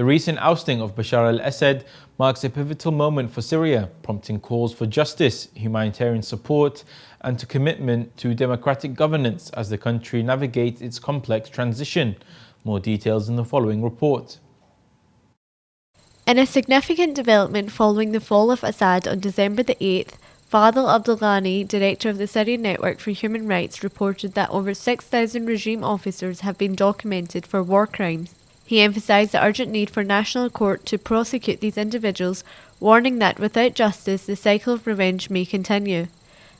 The recent ousting of Bashar al-Assad marks a pivotal moment for Syria, prompting calls for justice, humanitarian support, and to commitment to democratic governance as the country navigates its complex transition. More details in the following report. In a significant development following the fall of Assad on December the 8th, Fadel Abdelghani, director of the Syrian Network for Human Rights, reported that over 6,000 regime officers have been documented for war crimes. He emphasised the urgent need for national court to prosecute these individuals, warning that without justice the cycle of revenge may continue.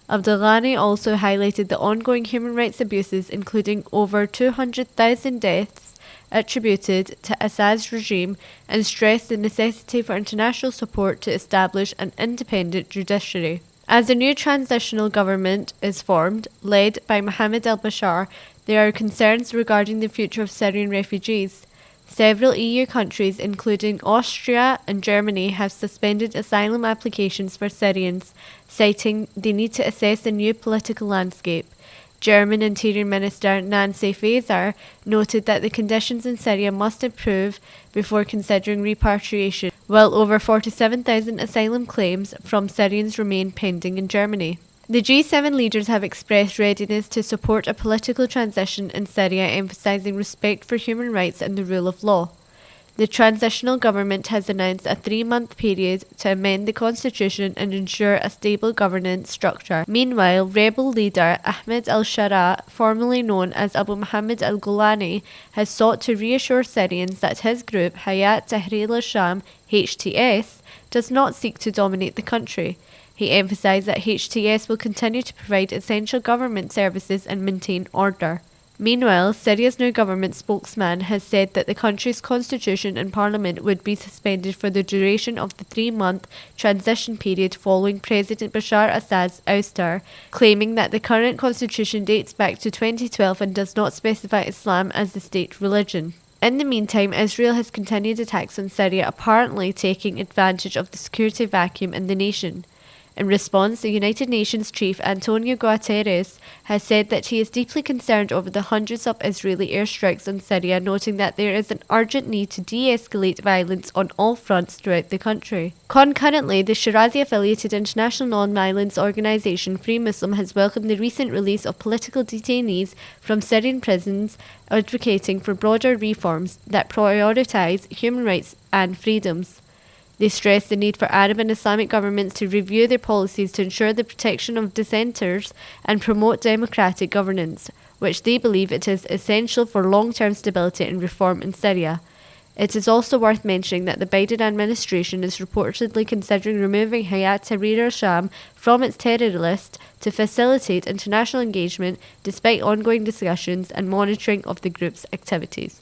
Abdelghani also highlighted the ongoing human rights abuses, including over 200,000 deaths attributed to Assad's regime, and stressed the necessity for international support to establish an independent judiciary. As a new transitional government is formed, led by Mohammed al-Bashar, there are concerns regarding the future of Syrian refugees. Several EU countries, including Austria and Germany, have suspended asylum applications for Syrians, citing the need to assess the new political landscape. German Interior Minister Nancy Faeser noted that the conditions in Syria must improve before considering repatriation, while over 47,000 asylum claims from Syrians remain pending in Germany. The G7 leaders have expressed readiness to support a political transition in Syria, emphasising respect for human rights and the rule of law. The transitional government has announced a 3-month period to amend the constitution and ensure a stable governance structure. Meanwhile, rebel leader Ahmed al-Sharaa, formerly known as Abu Muhammad al-Golani, has sought to reassure Syrians that his group, Hayat Tahrir al-Sham (HTS), does not seek to dominate the country. He emphasised that HTS will continue to provide essential government services and maintain order. Meanwhile, Syria's new government spokesman has said that the country's constitution and parliament would be suspended for the duration of the 3-month transition period following President Bashar Assad's ouster, claiming that the current constitution dates back to 2012 and does not specify Islam as the state religion. In the meantime, Israel has continued attacks on Syria, apparently taking advantage of the security vacuum in the nation. In response, the United Nations chief Antonio Guterres has said that he is deeply concerned over the hundreds of Israeli airstrikes on Syria, noting that there is an urgent need to de-escalate violence on all fronts throughout the country. Concurrently, the Shirazi-affiliated international non-violence organisation Free Muslim has welcomed the recent release of political detainees from Syrian prisons, advocating for broader reforms that prioritise human rights and freedoms. They stress the need for Arab and Islamic governments to review their policies to ensure the protection of dissenters and promote democratic governance, which they believe it is essential for long-term stability and reform in Syria. It is also worth mentioning that the Biden administration is reportedly considering removing Hayat Tahrir al-Sham from its terror list to facilitate international engagement, despite ongoing discussions and monitoring of the group's activities.